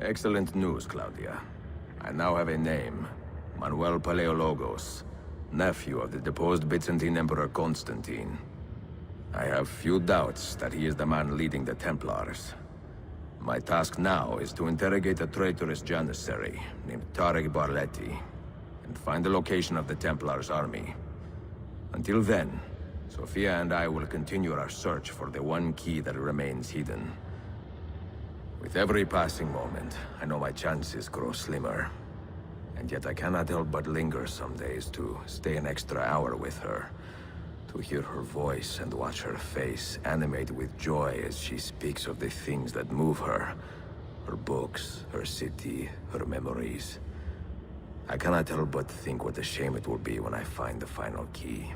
Excellent news, Claudia. I now have a name. Manuel Paleologos, nephew of the deposed Byzantine Emperor Constantine. I have few doubts that he is the man leading the Templars. My task now is to interrogate a traitorous janissary named Tarek Barletti, and find the location of the Templars' army. Until then, Sophia and I will continue our search for the one key that remains hidden. With every passing moment, I know my chances grow slimmer. And yet I cannot help but linger some days to stay an extra hour with her. To hear her voice and watch her face animate with joy as she speaks of the things that move her. Her books, her city, her memories. I cannot help but think what a shame it will be when I find the final key.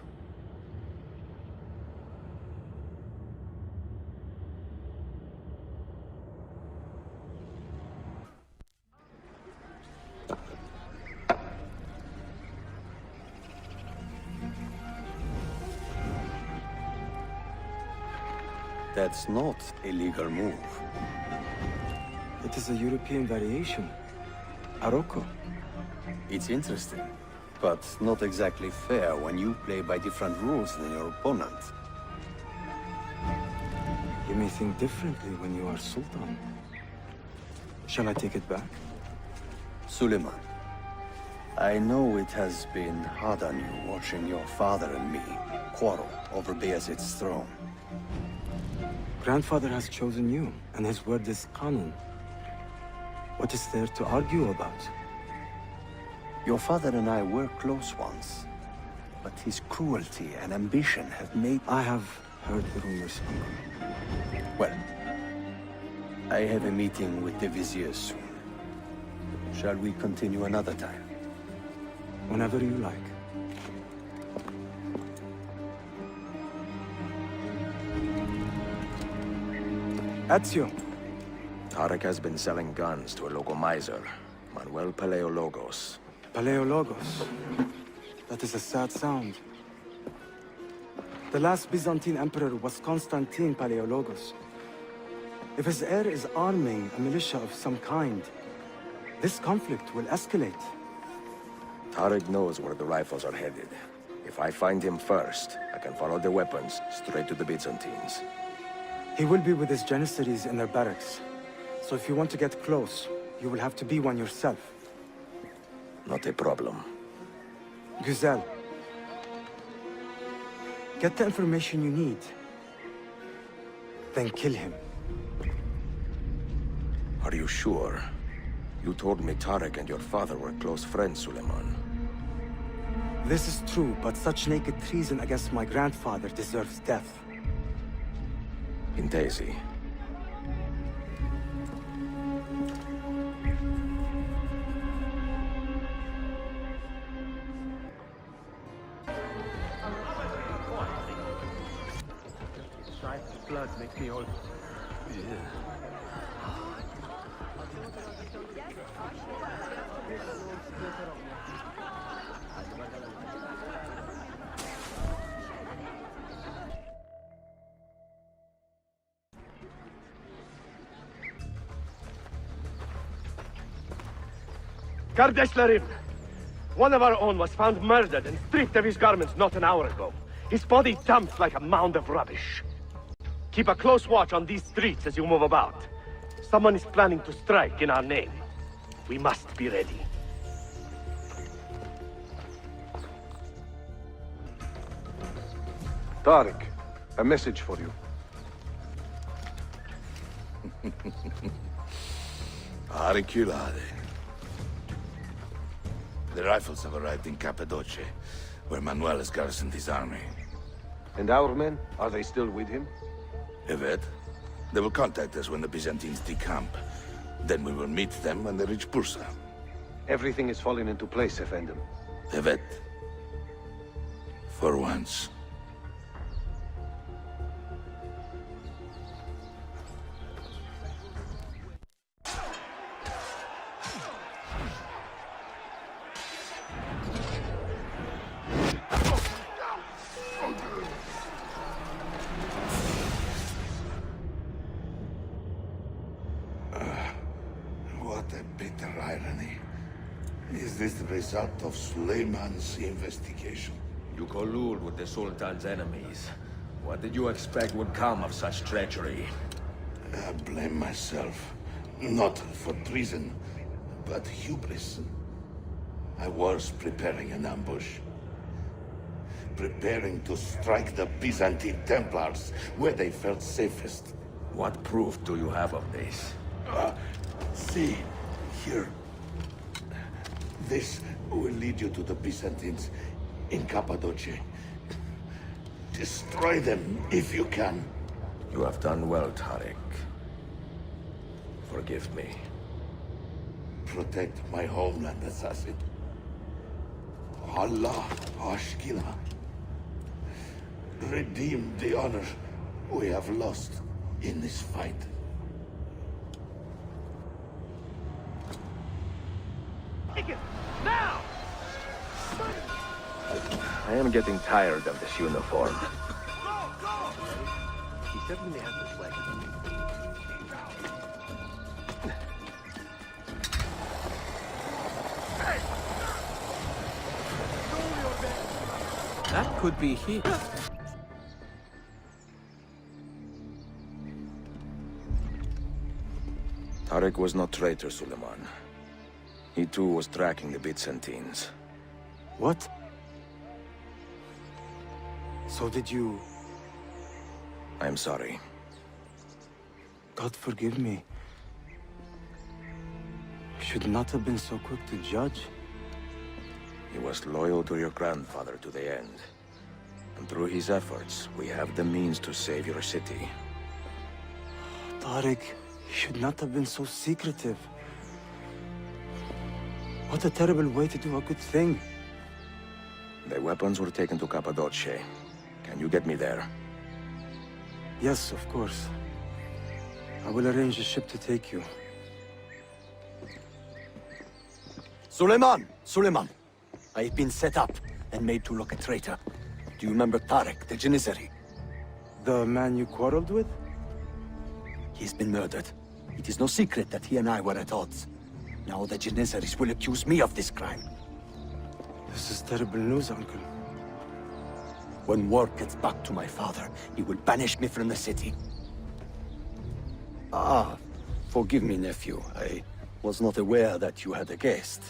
That's not a legal move. It is a European variation. Arocco. It's interesting, but not exactly fair when you play by different rules than your opponent. You may think differently when you are Sultan. Shall I take it back? Suleiman, I know it has been hard on you watching your father and me quarrel over Bayezid's throne. Grandfather has chosen you, and his word is Qanun. What is there to argue about? Your father and I were close once, but his cruelty and ambition have made... I have heard the rumors, Uncle. Well, I have a meeting with the Vizier soon. Shall we continue another time? Whenever you like. Ezio. Tarek has been selling guns to a local miser, Manuel Paleologos. Paleologos. That is a sad sound. The last Byzantine emperor was Constantine Paleologos. If his heir is arming a militia of some kind, this conflict will escalate. Tarek knows where the rifles are headed. If I find him first, I can follow the weapons straight to the Byzantines. He will be with his janissaries in their barracks. So if you want to get close, you will have to be one yourself. Not a problem. Güzel. Get the information you need. Then kill him. Are you sure? You told me Tarek and your father were close friends, Suleiman. This is true, but such naked treason against my grandfather deserves death. In Daisy. Blood makes me old. Kardeşlerim! One of our own was found murdered and stripped of his garments not an hour ago. His body dumped like a mound of rubbish. Keep a close watch on these streets as you move about. Someone is planning to strike in our name. We must be ready. Tarek, a message for you. Auriculade. The rifles have arrived in Cappadocia, where Manuel has garrisoned his army. And our men, are they still with him? Evet. They will contact us when the Byzantines decamp. Then we will meet them when they reach Bursa. Everything is falling into place, Effendim. Evet. For once. Bitter irony. Is this the result of Suleiman's investigation? You collude with the Sultan's enemies. What did you expect would come of such treachery? I blame myself. Not for treason, but hubris. I was preparing an ambush. Preparing to strike the Byzantine Templars where they felt safest. What proof do you have of this? See, here. This will lead you to the Byzantines in Cappadocia. Destroy them if you can. You have done well, Tariq. Forgive me. Protect my homeland, assassin. Allah Ashkila. Redeem the honor we have lost in this fight. Take it! Now! I am getting tired of this uniform. He certainly has the flag. That could be he. Tariq was no traitor, Suleiman. He too was tracking the Byzantines. What? So did you... I am sorry. God forgive me. Should not have been so quick to judge. He was loyal to your grandfather to the end. And through his efforts, we have the means to save your city. Tariq, you should not have been so secretive. What a terrible way to do a good thing. The weapons were taken to Cappadocia. Can you get me there? Yes, of course. I will arrange a ship to take you. Suleiman! Suleiman! I've been set up and made to look a traitor. Do you remember Tariq, the Janissary? The man you quarreled with? He's been murdered. It is no secret that he and I were at odds. Now the Janissaries will accuse me of this crime. This is terrible news, Uncle. When word gets back to my father, he will banish me from the city. Ah, forgive me, nephew. I was not aware that you had a guest.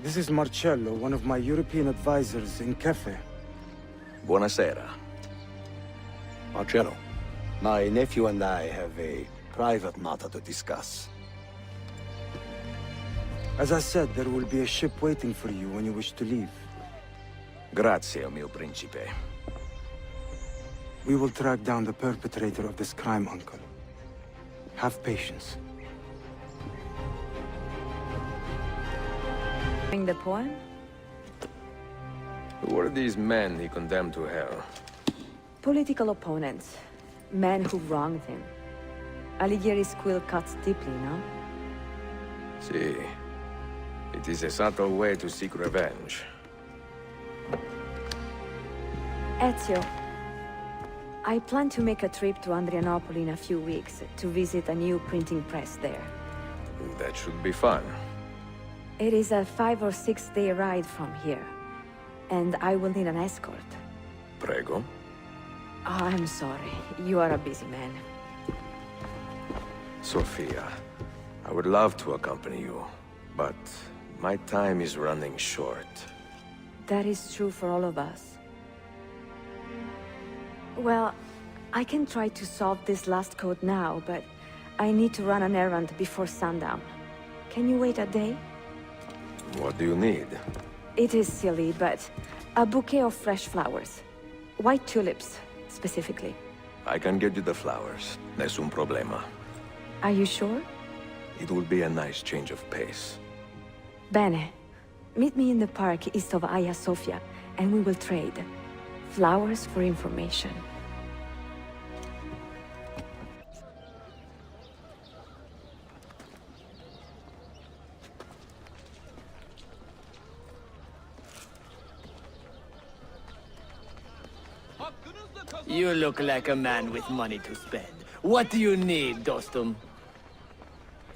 This is Marcello, one of my European advisors in Cafe. Buonasera. Marcello, my nephew and I have a private matter to discuss. As I said, there will be a ship waiting for you when you wish to leave. Grazie, mio principe. We will track down the perpetrator of this crime, Uncle. Have patience. The poem? Who were these men he condemned to hell? Political opponents. Men who wronged him. Alighieri's quill cuts deeply, no? See, it is a subtle way to seek revenge. Ezio, I plan to make a trip to Andrianople in a few weeks to visit a new printing press there. That should be fun. It is a 5 or 6 day ride from here, and I will need an escort. Prego. Oh, I'm sorry. You are a busy man. Sophia, I would love to accompany you, but my time is running short. That is true for all of us. Well, I can try to solve this last code now, but I need to run an errand before sundown. Can you wait a day? What do you need? It is silly, but a bouquet of fresh flowers. White tulips, specifically. I can get you the flowers. Nessun problema. Are you sure? It will be a nice change of pace. Bene. Meet me in the park east of Hagia Sophia, and we will trade. Flowers for information. You look like a man with money to spend. What do you need, Dostum?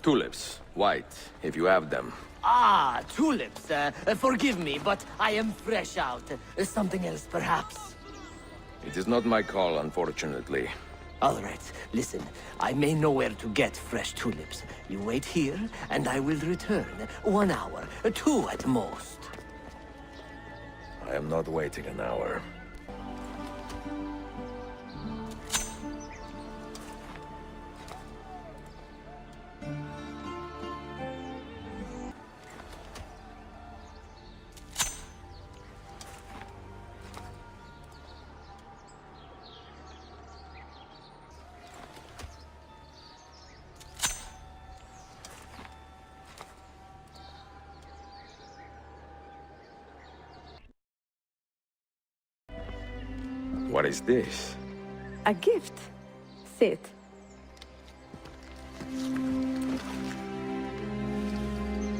Tulips. White, if you have them. Ah, tulips. Forgive me, but I am fresh out. Something else, perhaps? It is not my call, unfortunately. All right, listen. I may know where to get fresh tulips. You wait here, and I will return. 1 hour, 2 at most. I am not waiting an hour. What is this? A gift. Sit.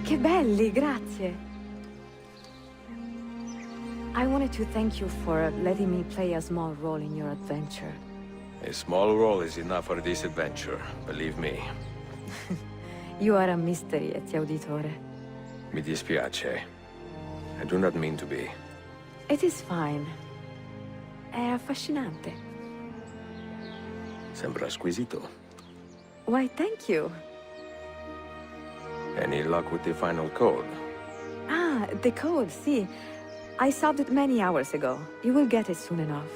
Che belli, grazie. I wanted to thank you for letting me play a small role in your adventure. A small role is enough for this adventure, believe me. You are a mystery, Ezio Auditore. Mi dispiace. I do not mean to be. It is fine. È affascinante. Sembra squisito. Why, thank you. Any luck with the final code? Ah, the code, see. I solved it many hours ago. You will get it soon enough.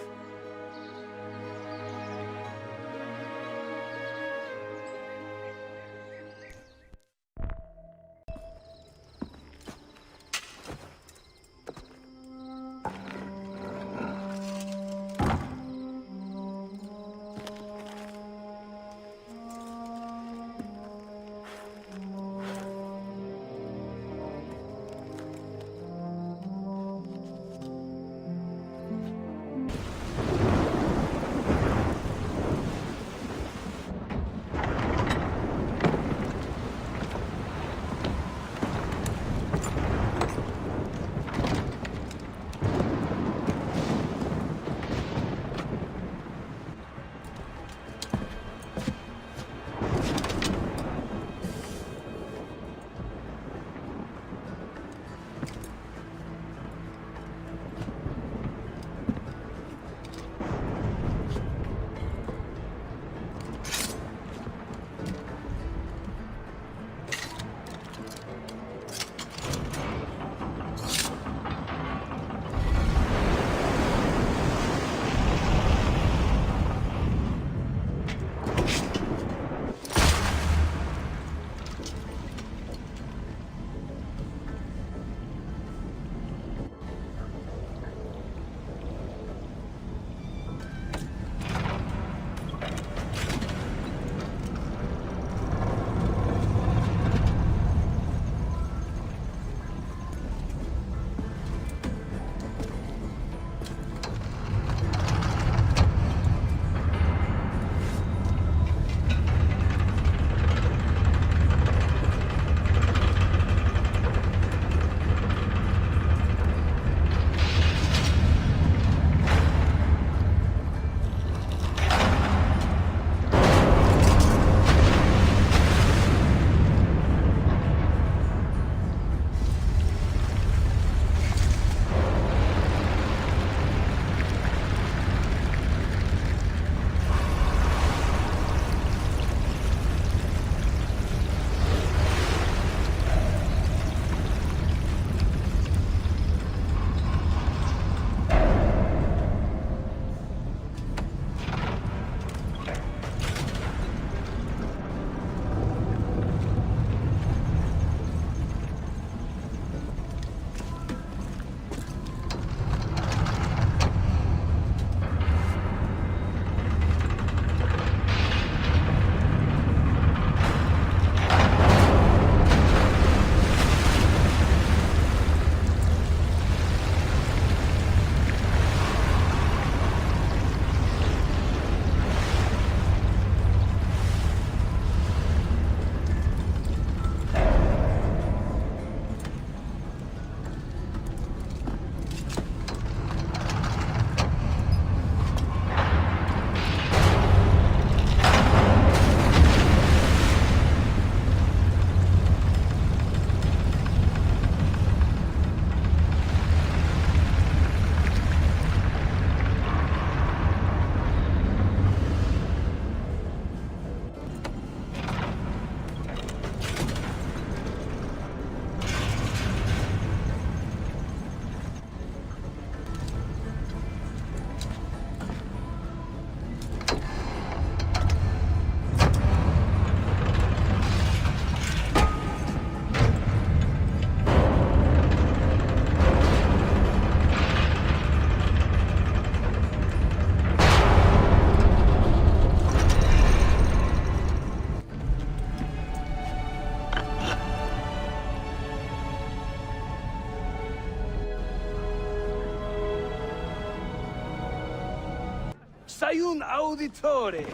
un auditore.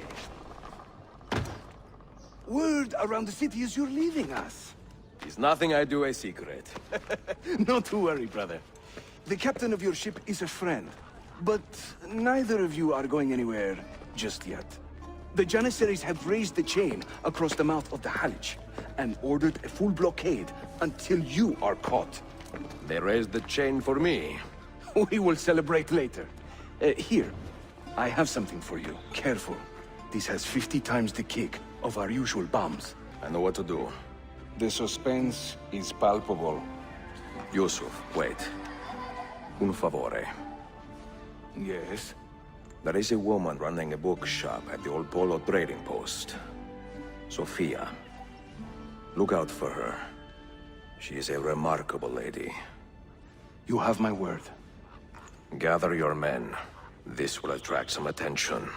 Word around the city is you're leaving us. Is nothing I do a secret. Not to worry, brother. The captain of your ship is a friend, but neither of you are going anywhere just yet. The Janissaries have raised the chain across the mouth of the Halij and ordered a full blockade until you are caught. They raised the chain for me. We will celebrate later. Here, I have something for you. Careful. This has 50 times the kick of our usual bombs. I know what to do. The suspense is palpable. Yusuf, wait. Un favore. Yes? There is a woman running a bookshop at the old Polo trading post. Sophia. Look out for her. She is a remarkable lady. You have my word. Gather your men. This will attract some attention.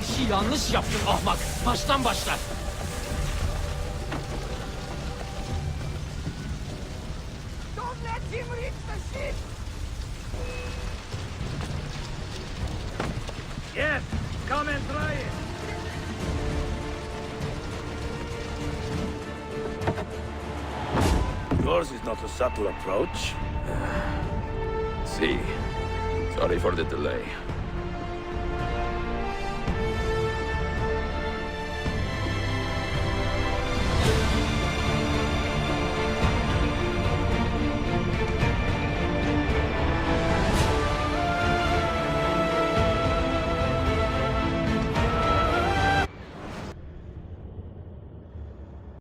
İşi yanlış yaptın ahmak. Baştan başla. Don't let him reach the ship! Yes, come and try it. Yours is not a subtle approach. See. Sorry for the delay.